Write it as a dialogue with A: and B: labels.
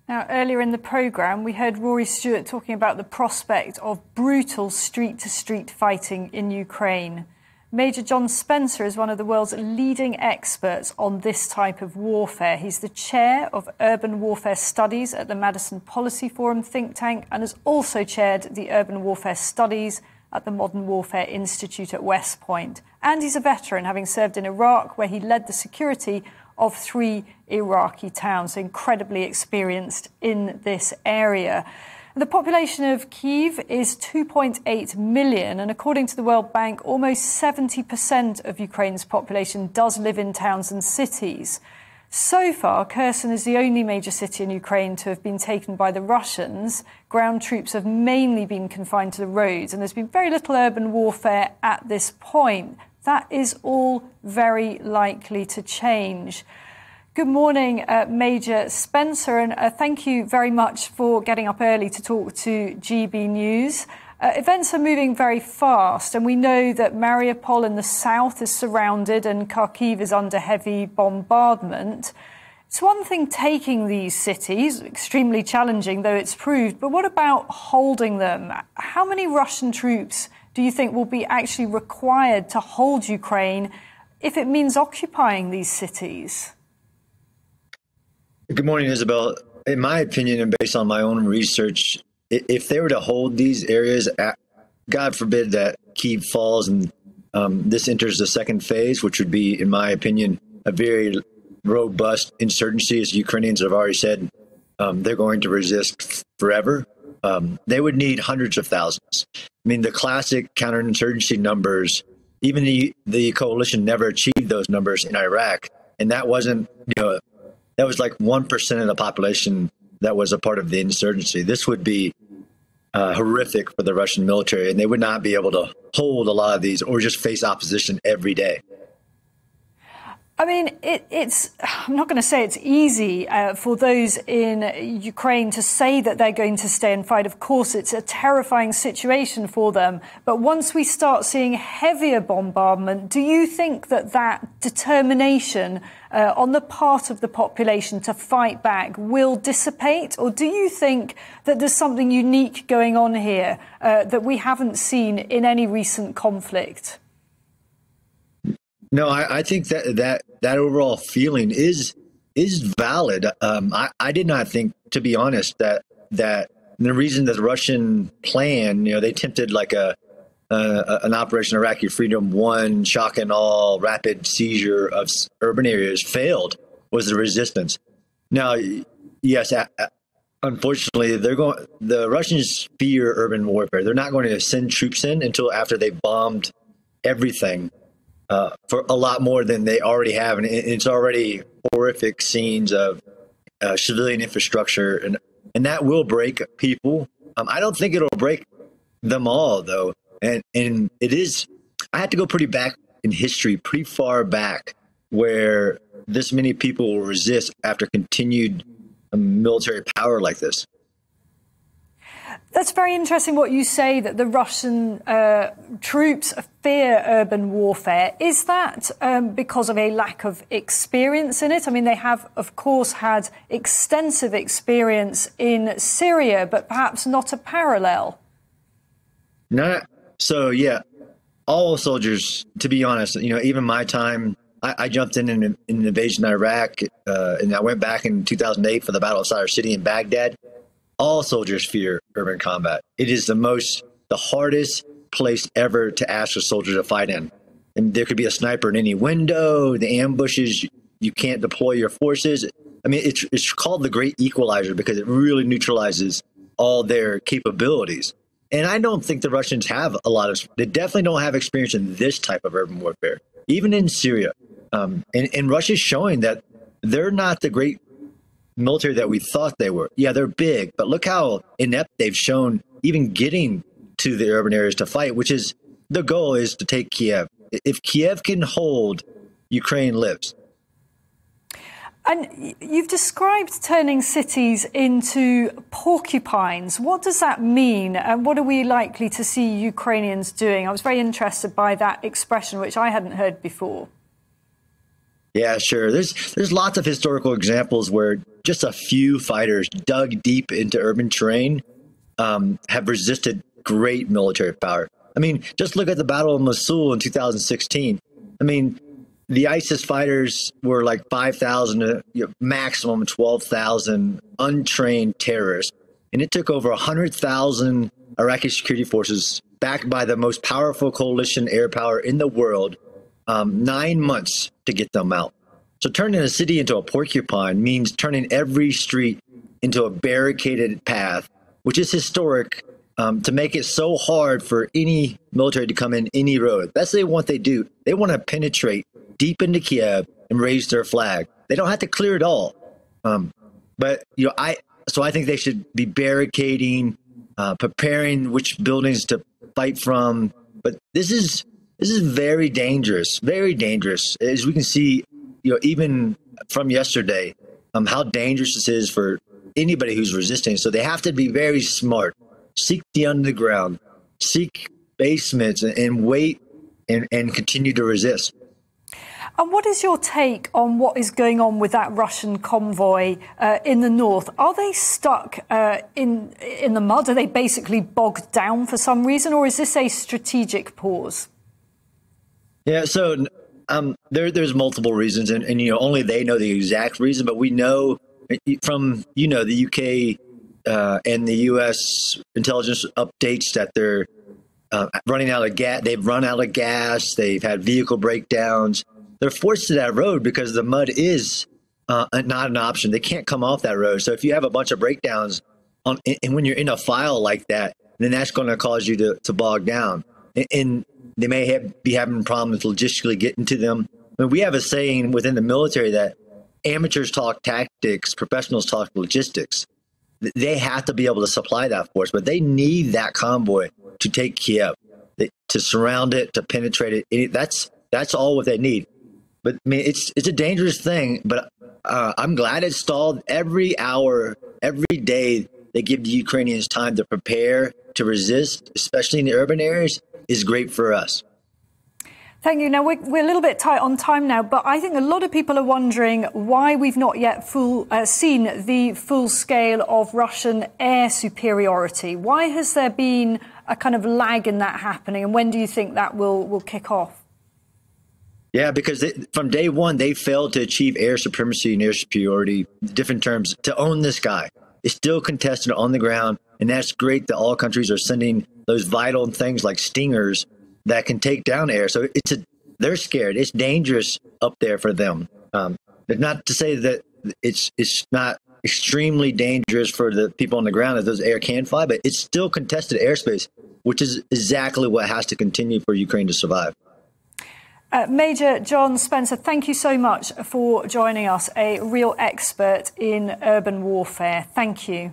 A: Now, earlier in the programme, we heard Rory Stewart talking about the prospect of brutal street-to-street fighting in Ukraine. Major John Spencer is one of the world's leading experts on this type of warfare. He's the chair of Urban Warfare Studies at the Madison Policy Forum think tank and has also chaired the Urban Warfare Studies at the Modern Warfare Institute at West Point. And he's a veteran, having served in Iraq, where he led the security of 3 Iraqi towns, so incredibly experienced in this area. The population of Kyiv is 2.8 million, and according to the World Bank, almost 70% of Ukraine's population does live in towns and cities. So far, Kherson is the only major city in Ukraine to have been taken by the Russians. Ground troops have mainly been confined to the roads, and there's been very little urban warfare at this point. That is all very likely to change. Good morning, Major Spencer, and thank you very much for getting up early to talk to GB News. Events are moving very fast, and we know that Mariupol in the south is surrounded and Kharkiv is under heavy bombardment. It's one thing taking these cities, extremely challenging though it's proved, but what about holding them? How many Russian troops do you think will be actually required to hold Ukraine if it means occupying these cities?
B: Good morning, Isabel. In my opinion, and based on my own research, if they were to hold these areas, God forbid that Kyiv falls and this enters the second phase, which would be, in my opinion, a very robust insurgency, as Ukrainians have already said, they're going to resist forever. They would need hundreds of thousands. I mean, the classic counterinsurgency numbers, even the coalition never achieved those numbers in Iraq. And that wasn't, that was like 1% of the population that was a part of the insurgency. This would be horrific for the Russian military, and they would not be able to hold a lot of these or just face opposition every day.
A: I mean, I'm not going to say it's easy for those in Ukraine to say that they're going to stay and fight. Of course, it's a terrifying situation for them. But once we start seeing heavier bombardment, do you think that determination on the part of the population to fight back will dissipate? Or do you think that there's something unique going on here that we haven't seen in any recent conflict?
B: No, I think that overall feeling is valid. I did not think, to be honest, that the reason that the Russian plan, they attempted like an Operation Iraqi Freedom 1, shock and all, rapid seizure of urban areas failed was the resistance. Now, yes, unfortunately, the Russians fear urban warfare. They're not going to send troops in until after they've bombed everything. For a lot more than they already have. And it's already horrific scenes of civilian infrastructure. And that will break people. I don't think it'll break them all, though. And it is, I had to go pretty back in history, pretty far back, where this many people will resist after continued military power like this.
A: That's very interesting what you say, that the Russian troops fear urban warfare. Is that because of a lack of experience in it? I mean, they have, of course, had extensive experience in Syria, but perhaps not a parallel.
B: No. So, yeah, all soldiers, to be honest, even my time, I jumped in an invasion of Iraq, and I went back in 2008 for the Battle of Sadr City in Baghdad. All soldiers fear urban combat. It is the hardest place ever to ask a soldier to fight in. And there could be a sniper in any window, the ambushes, you can't deploy your forces. I mean, it's called the Great Equalizer because it really neutralizes all their capabilities. And I don't think the Russians have they definitely don't have experience in this type of urban warfare, even in Syria. And Russia's showing that they're not the great military that we thought they were. Yeah, they're big, but look how inept they've shown even getting to the urban areas to fight, which is the goal is to take Kiev. If Kiev can hold, Ukraine lives.
A: And you've described turning cities into porcupines. What does that mean? And what are we likely to see Ukrainians doing? I was very interested by that expression, which I hadn't heard before.
B: Yeah, sure. There's lots of historical examples where just a few fighters dug deep into urban terrain have resisted great military power. I mean, just look at the Battle of Mosul in 2016. I mean, the ISIS fighters were like 5,000, maximum 12,000 untrained terrorists. And it took over 100,000 Iraqi security forces, backed by the most powerful coalition air power in the world, 9 months to get them out. So turning a city into a porcupine means turning every street into a barricaded path, which is historic, to make it so hard for any military to come in any road. That's what they do. They want to penetrate deep into Kiev and raise their flag. They don't have to clear it all. But I think they should be barricading, preparing which buildings to fight from. But this is very dangerous, very dangerous. As we can see, even from yesterday, how dangerous this is for anybody who's resisting. So they have to be very smart. Seek the underground, seek basements, and wait and continue to resist.
A: And what is your take on what is going on with that Russian convoy in the north? Are they stuck in the mud? Are they basically bogged down for some reason, or is this a strategic pause?
B: Yeah, so there's multiple reasons, and only they know the exact reason. But we know from the UK and the US intelligence updates that they're running out of gas. They've run out of gas. They've had vehicle breakdowns. They're forced to that road because the mud is not an option. They can't come off that road. So if you have a bunch of breakdowns and when you're in a file like that, then that's going to cause you to bog down. And they may be having problems logistically getting to them. I mean, we have a saying within the military that amateurs talk tactics, professionals talk logistics. They have to be able to supply that force, but they need that convoy to take Kiev, to surround it, to penetrate it. That's all what they need. But I mean, it's a dangerous thing, but I'm glad it's stalled. Every hour, every day, they give the Ukrainians time to prepare, to resist, especially in the urban areas, is great for us.
A: Thank you. Now, we're a little bit tight on time now, but I think a lot of people are wondering why we've not yet seen the full scale of Russian air superiority. Why has there been a kind of lag in that happening, and when do you think that will kick off?
B: Yeah, because from day one, they failed to achieve air supremacy and air superiority, different terms, to own the sky. It's still contested on the ground, and that's great that all countries are sending those vital things like Stingers that can take down air. So they're scared. It's dangerous up there for them. Not to say that it's not extremely dangerous for the people on the ground that those air can fly, but it's still contested airspace, which is exactly what has to continue for Ukraine to survive.
A: Major John Spencer, thank you so much for joining us, a real expert in urban warfare. Thank you.